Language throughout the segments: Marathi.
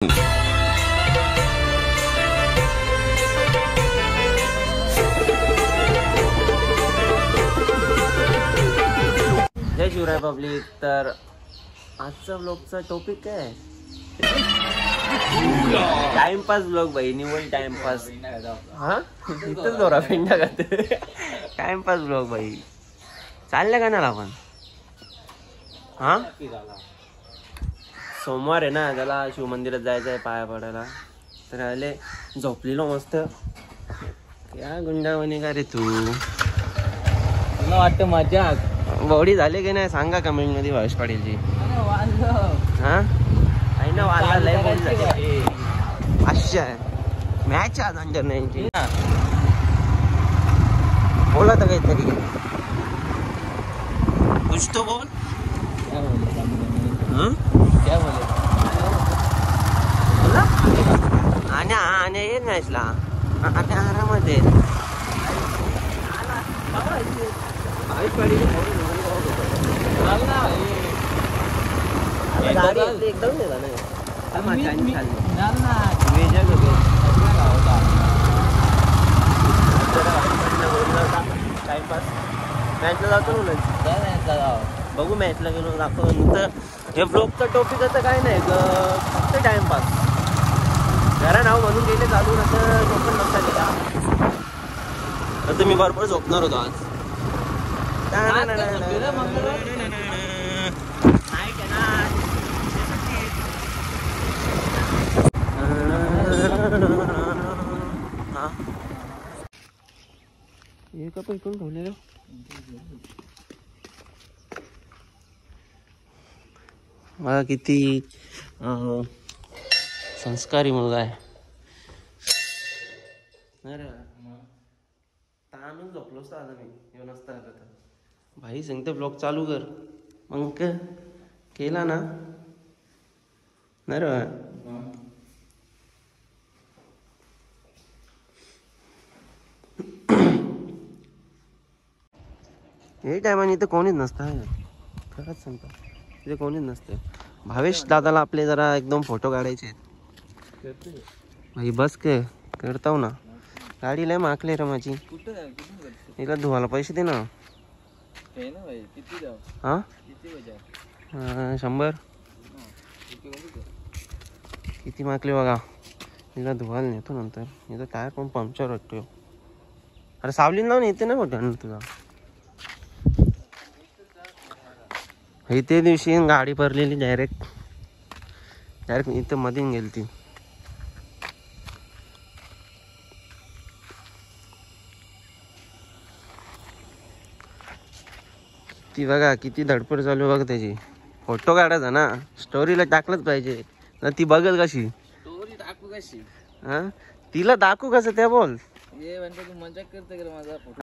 जय शिवराय पब्लिक. तर आजचा ब्लॉगचा टॉपिक काय आहे? टाइमपास ब्लॉग भाई, निवड टाइमपास. हा इथंच दोरा फिंडा खात. टाइमपास ब्लॉग भाई. चाललं का ना आपण? हा सोमवार आहे ना, त्याला शिवमंदिरात जायचं आहे पाया पडायला. तर आले झोपलेलो मस्त. या गुंडावणी का रे तू? तुला वाटतं मजा बॉडी झाली की नाही सांगा कमेंट मध्ये. भावेश पाटीलची हा काही ना वाला लय बॉडी झाली. 500 मॅच आज अंडर 19. बोला तर काहीतरी कुछ तो बोल. क्या बोले आणि येत मॅचला आणि आरामध्ये गाडी एकदम नेला नाही. टाइमपास मॅचला जातो ना. बघू मॅचला गेलो आपण. तर हे ब्लॉगचा टॉपिक असं काय नाही, फक्त टाइमपास. जरा नाव म्हणून गेले चालू नसतं झोपून नसता गेला. तर मी बरोबर झोपणार होतो आज. हे का पैकून ठेवलेलं मला किती संस्कारी मुलगा आहे. ताणून झोपलो असतो आता मी. येऊन असता आता तर भाई सांगते ब्लॉग चालू कर. मग केला ना नाही रे. हे टायमाने इथं कोणीच नसतं. खरंच सांगतो इथे कोणीच नसतं. भावेश दादाला आपले जरा एकदम फोटो काढायचे आहेत भाई. बस के करताव ना. गाडी लय माकले रे माझी. हिला धुवायला पैसे दे ना. हा 100 किती माकले बघा. हिला धुवायला नेतो नंतर. हिचं टायर पण पंक्चर वाटतो. अरे सावलीन लावून येते ना मोठ्यानं तुझा. हे ते दिवशी गाडी भरलेली डायरेक्ट इथं मध्ये गेली ती. ती बघा किती धडपड चालू बघा त्याची. फोटो काढायचा ना, स्टोरीला टाकलंच पाहिजे ना. ती बघल कशी स्टोरी टाकू कशी? हा तिला दाखवू कसं त्या बोल. ये म्हणतो तू मजाक करते का माझा फोटो?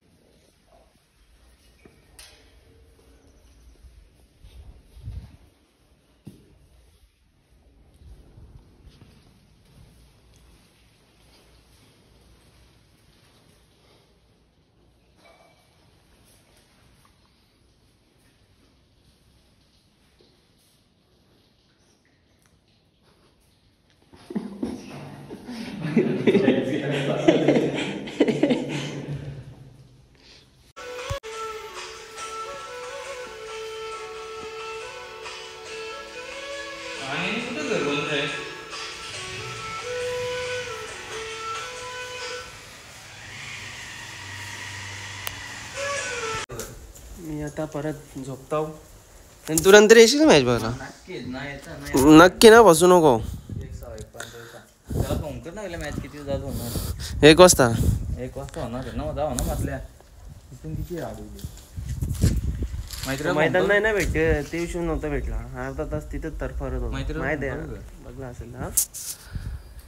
मी आता परत झोपताव. तू नंतर येशील मॅच बघायला? नक्की ना, बसू नको. त्याला फोन कर ना. मॅच किती होणार? 1 वाजता. 1 वाजता होणार आहे ना. जाऊ ना मधल्या इथून किती मैदान नाही ना भेटते. ते दिवशी नव्हता भेटला. अर्धा तास तिथं तरफरत होतो. माहिती आहे बघला असेल ना.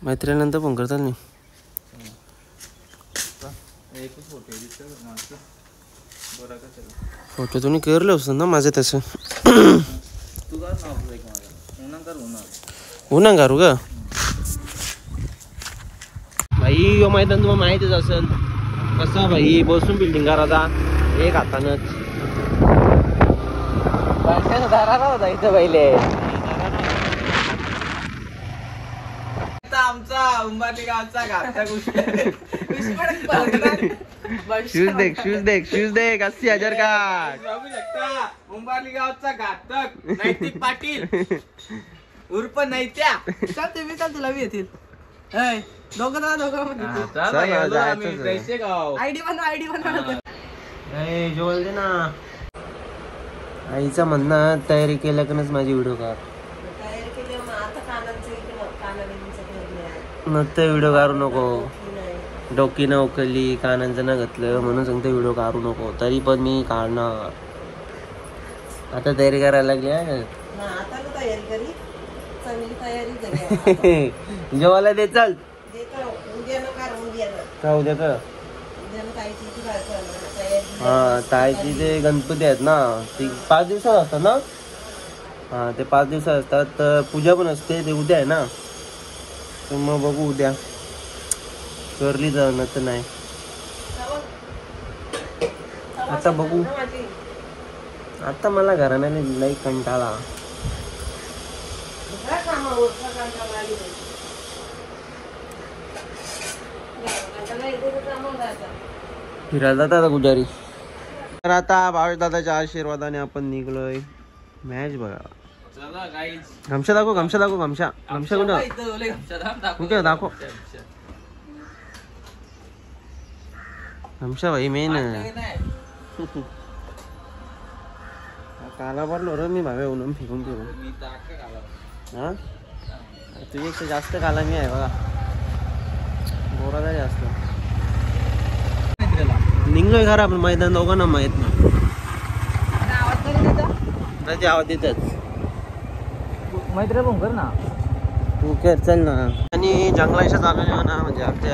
मैत्रिणीनंतर फोन करतात मी. फोटो तुम्ही करले असतो ना माझे तसं. उन्हा करू का भाई? यो मैदान तुम्हाला माहितीच असेल कसं भाई. बसून बिल्डिंग करायचा एक हातानच. होता इथं पहिले. आमचा उंबारली गावचा घातक शूज देख 80,000 का. बघू शकता उंबारली गावचा घातक नैतिक पाटील उर्फ नैत्या. चल तुम्ही चल तुला बी येतील दोघं पैसे गाव आयडी बनवा जेवण दे ना. आईचा म्हणणं तयारी केल्याकनच माझी व्हिडिओ काढ. नंतर व्हिडिओ काढू नको. डोकी न उकलली कानांचं न घातलं म्हणून सांगतो व्हिडिओ काढू नको. तरी पण मी काढणार. आता तयारी करायला लागली. जेवायला दे चल. का उद्या का हा ताईची ते गणपती आहेत ना ती 5 दिवसात असतात ना. हा ते 5 दिवसात असतात. तर पूजा पण असते ते उद्या आहे ना. तर मग बघू उद्या करली जाऊ तर नाही. आता बघू. आता मला घराण्याने लई कंटाळा. फिरायला जातात गुजारी. तर आता भावेश दादाच्या आशीर्वादाने आपण निघलोय मॅच बघा. गमशा दाखव गमशा कुठे दाखव. गमशा भाई मेन काला पडलो रे मी भावे उन्हा फिकून फिरून. हा तुझ्यापेक्षा जास्त काला मी आहे बघा. बोराला जास्त निघलोय खरं आपण मैदान दोघांना माहित ना. ते आवाज देतात मैत्री फोन कर ना तू कर चल ना. आणि जंगलाच्या चालू ना म्हणजे आमच्या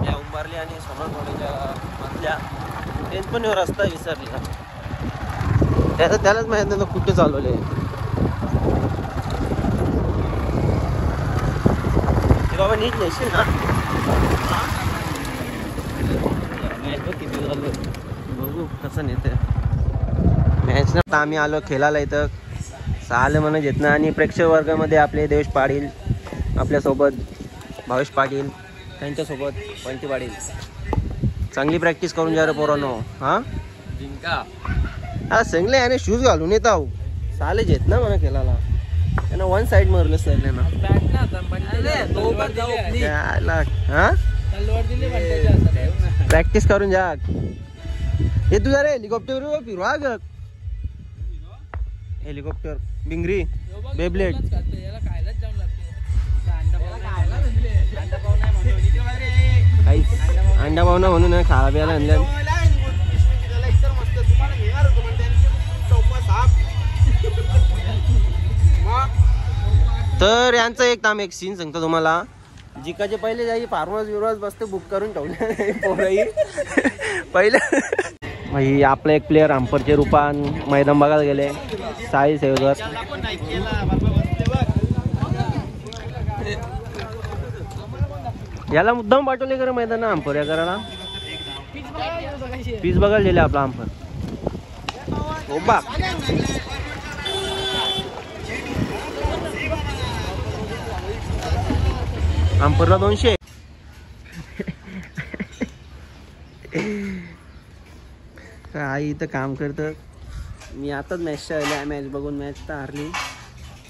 या उंबारली आणि सोनल कॉलेजच्या मधल्या ते पण रस्ता विसरला. त्यालाच माहित नाही कुठे चालवले. बाबा नीट नेशील ना. किती झालं बघू कसं नेते मॅच ना. आम्ही आलो खेळायला इथं 6 म्हणत येत ना. आणि प्रेक्षक वर्गामध्ये आपले देवेश पाटील आपल्यासोबत भावेश पाटील त्यांच्यासोबत पंटी पाटील. चांगली प्रॅक्टिस करून जा रे पोरांनो. हा जिंका हा सगळे याने शूज घालून येत आहो. सालेच येत ना म्हणा खेळायला. त्यांना 1 साइड मारलं सर ना. हा प्रॅक्टिस करून जा. हे तुझा रे हेलिकॉप्टर फिरवा ग. हेलिकॉप्टर बिंगरी बेब्लेड अंडा पावना म्हणून खायला प्यायला आणल्या. तर यांचं एक सीन सांगतो तुम्हाला. जिकाचे पहिले जाई फार्मर्स बिर्मर्स बसते बुक करून ठेवले पोरही पहिले. भाई आपला एक प्लेयर अंपरचे रूपान मैदान बघायला गेले साई सेवगर. याला मुद्दाम पाठवले खरं मैदान अंपर या करायला. पीस बघायला गेले आपला अंपर. हो बाप अंपरला 200. आई इथं काम करतं. मी आताच मॅच आल्या. मॅच बघून मॅच तर हारली.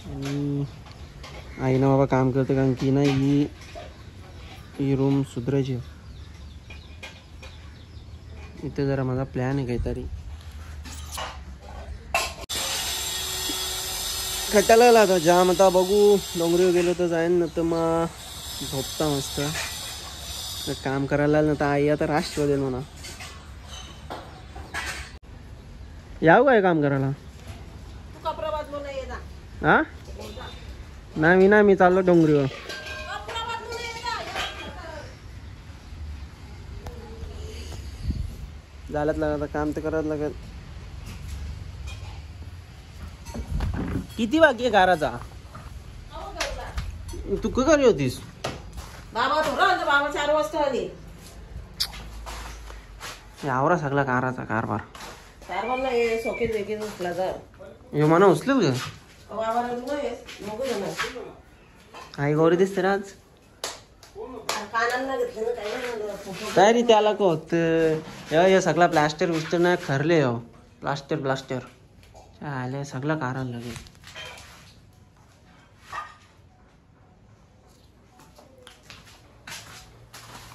आणि आई ना बाबा काम करतं कारण की ना ही रूम सुधारायची. इथं जरा माझा प्लॅन आहे काहीतरी. खटायला आता जाम. आता बघू डोंगरीवर गेलो तर जाईन ना तर मग झोपता मस्त. काम करायला ना तर आई आता राश शोधेल म्हणा. याव काय काम करायला. हा नाही मी चाललो डोंगरीवर. झालंच लागत काम तर करायला लागत. किती बाकी आहे काराचा. तू का करी होतीस बाबा 4 वाजता आली. आवरा सगळा काराचा कारभार. सोकेज वेकेज उचला तर हे म्हणा उचलेल का. बाबा आई गौरी दिसते ना आज. तयारी त्याला होत हे सगळा प्लास्टर बिस्टर नाही खरले हो प्लास्टर आले सगळं कारण लगे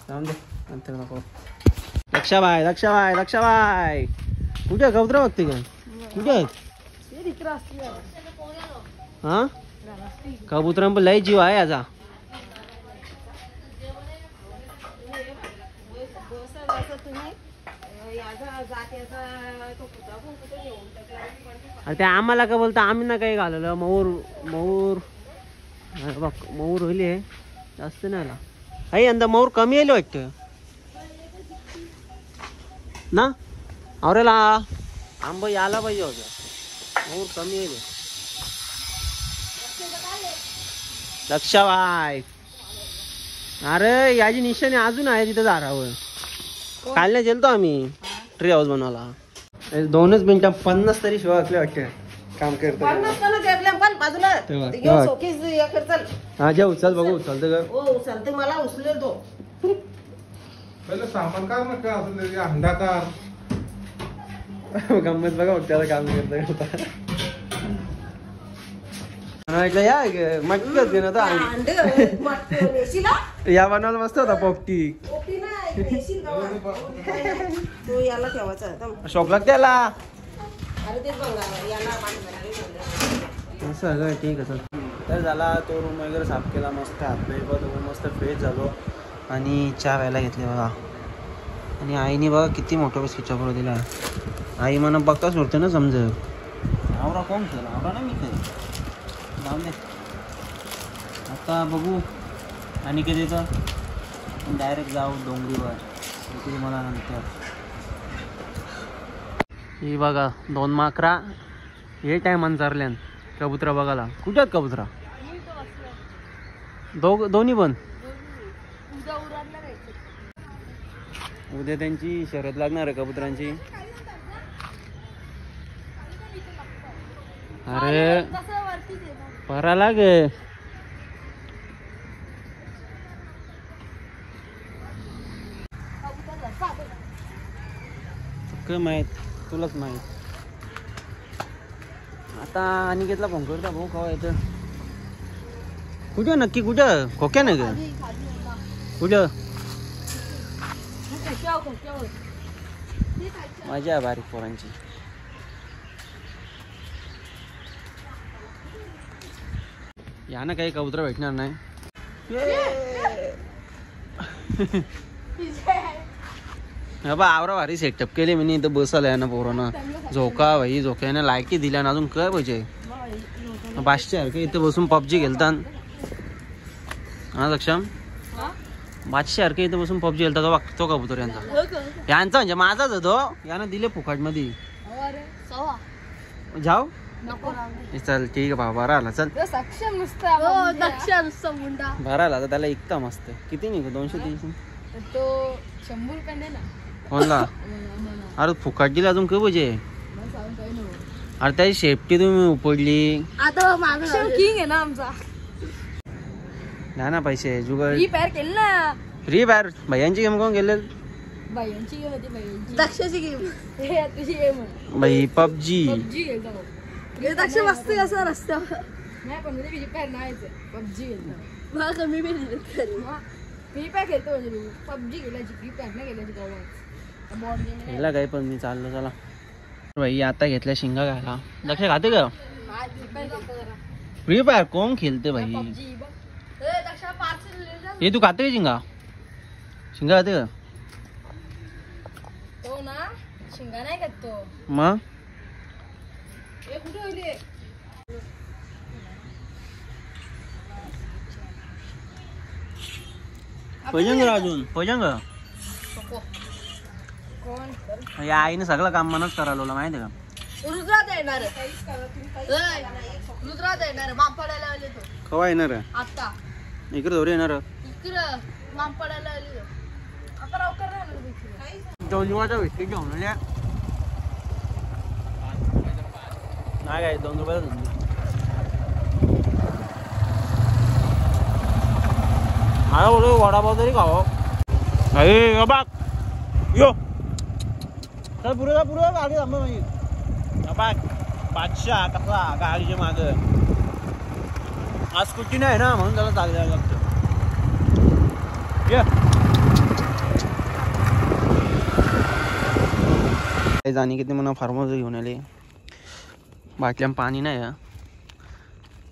जाऊन दे नंतर नको लक्षाबाई कुठे कबुतर बघते का कुठे हा कबुतरां पण लय जीव आहे याचा अरे ते आम्हाला का बोलता आम्ही ना काही घालवलं मऊर बघ मऊर होईल जास्त नाही आला आई अंदा मऊर कमी येईल वाटतं ना आवरेला आंब यायला पाहिजे होतं मऊर कमी येईल लक्षाबाई अरे याची निशाणी अजून आहे तिथं झाडावर काल नाही गेलतो आम्ही ट्री हाऊस बनवायला 2च मिनिटं 50 तरी शिवाय असले वाटते काम करतो हा जा उचल बघू उचलते का मला उचलेल तो पहिले सामान काय मग काय असं अंडाकार गंमत बघा त्याला काम करता या मटकीच घे ना या बनवायला मस्त होता पोपटी शॉक लागते त्याला सगळं ठीक आहे तर झाला तो रूम वगैरे साफ केला मस्त हातपाय मस्त फ्रेश झालो आणि चहा प्यायला घेतली बघा आणि आईने बघा किती मोठा स्विच ऑफ दिला आई मला बघताच होतं ना समज आवरा कोण खेळ आवरा ना मी खेळ जाऊन दे आता बघू आणि किती येतं डायरेक्ट जाऊ डोंगरीवर तिथे मला नंतर ही बघा 2 माकरा हे टायमान चारल्यान कबुतरा बघायला कुठे आहेत कबुतरा दोन्ही पण उद्या त्यांची शर्यत लागणार आहे कबुतरांची अरे परा लागे माहित तुलाच माहित आता आणि घेतला फोन करता भाऊ खावा येतं कुठं नक्की कुठं खोक्या ना ग कुठं मजा बारीक पोरांची या ना काही कबूतर भेटणार नाही बा आवरा भारी सेटअप केले मी इथं बसायला आहे ना पोरांना झोका भाई झोक्याने लायकी दिल्या ना अजून काय पाहिजे बादशासारखं इथं बसून पबजी खेळतात हा सक्षम बादशासारखं इथं बसून पबजी खेळतात बघतो कबूतर यांचा म्हणजे माझाच होतो यानं दिले फुकट मध्ये जाऊ चल ठीक आहे बाबा बरा आला चल बरा आला तर त्याला इकता मस्त किती निघू 200-300 होला अरे फुकट दिला अजून काय पाहिजे अरे त्याची सेफ्टी तुम्ही उपडली आता किंग आहे ना आमचा ना पैसे जुगाड फ्री फायर केलं ना फ्री फायर भैयांची गेम कोण गेले भैयांची गेम होती दक्षाची गेम हे तुझी गेम भाई पबजी हे दक्ष मस्त असं रस्त्यावर नाही पण म्हणजे फ्री फायर नाही पबजी खेळतो मला कमी बी फ्री फायर खेळतो म्हणजे पबजी खेळायची फ्री फायर नाही खेळायची गावात गेला काय पण मी चाललो चला भाई आता घेतल्या शिंगा घायला दक्ष खाते का फ्री फायर कोण खेळते भाई हे तू खाते का शिंगा शिंगा खाते का तो ना शिंगा नाही खात तो मग हे कुठे होईल पैजंग अजून पैजंग या आईने सगळं काम मनच करायला माहिती का रुद्रात येणार रुद्रात येणार मांपडायला आले तो कवा येणार आता इकडे धोरे येणार इकडं मांपडायला आले आता लवकर राहणार दोनवाचा विस्की घेऊन नाही काय 2 रुपयाला मला बोलतो वडापाव तरी खावं. अरे बाग यो तर पुढे गाडी थांबा माझी. बाग बादशाह कसा गाडीच्या माग आज स्कूटी नाही ना म्हणून त्याला जायला लागतं. जाणी किती म्हणा फार्म हाऊस घेऊन आले. बाटल्या पाणी नाही का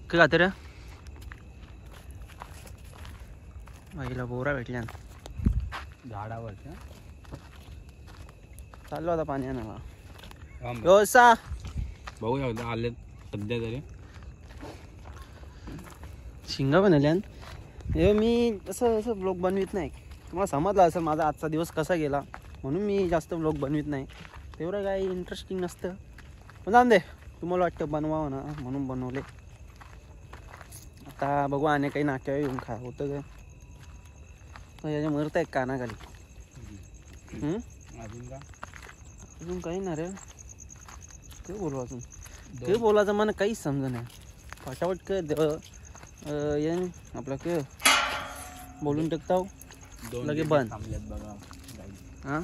काय खाते रे. बाईला बोरा भेटल्या झाडावरच्या चाललो आता पाणी आणायला. व्यवस्था बघूया आले सध्या तरी शिंगा बनवल्यान. हे मी असं ब्लॉग बनवित नाही. तुम्हाला समजलं असेल माझा आजचा दिवस कसा गेला म्हणून मी जास्त ब्लॉग बनवित नाही. तेवढं काही इंटरेस्टिंग नसतं पण जाऊन दे. तुम्हाला वाटतं बनवावं ना म्हणून बनवले. आता बघू आणि काही नाक्यावर येऊन खा होतं काय याच्या मरत आहे कानाखाली. अजून काही ना रे ते बोलू अजून ते बोलायचं मला काहीच समज नाही. फटाफट येईन आपलं के बोलून टाकता लगे बंद. हां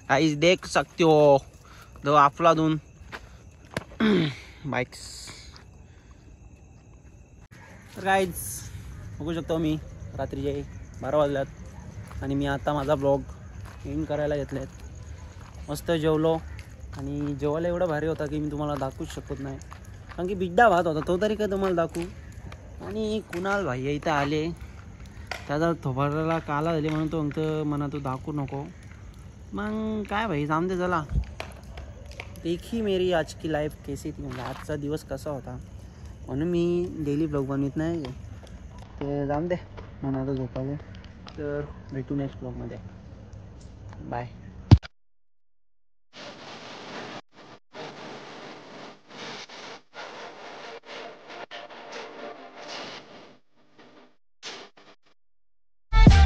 काहीच देख सकते हो दो अफलातून बाईक्स. तर काहीच बघू शकतो मी रात्रीचे 12 वाजल्यात आणि मी आता माझा ब्लॉग एंड करायला घेतले आहेत. मस्त जेवलो आणि जेवायला एवढा भारी होता की मी तुम्हाला दाखवूच शकत नाही. कारण की बिड्डा भात होता तो तरी काय तुम्हाला दाखवू. आणि कुणाल भाई इथं आले त्याचा थोबाडाला काला झाली म्हणून तो म्हणतो म्हणा तू दाखवू नको. मग काय भाई जाम दे चला. देखी मेरी आज की लाईफ कैसी थी म्हणजे आजचा दिवस कसा होता म्हणून मी डेली ब्लॉग बनवित नाही ते जाम दे म्हणून आता झोपावे. तर भेटू नेक्स्ट ब्लॉगमध्ये. बाय.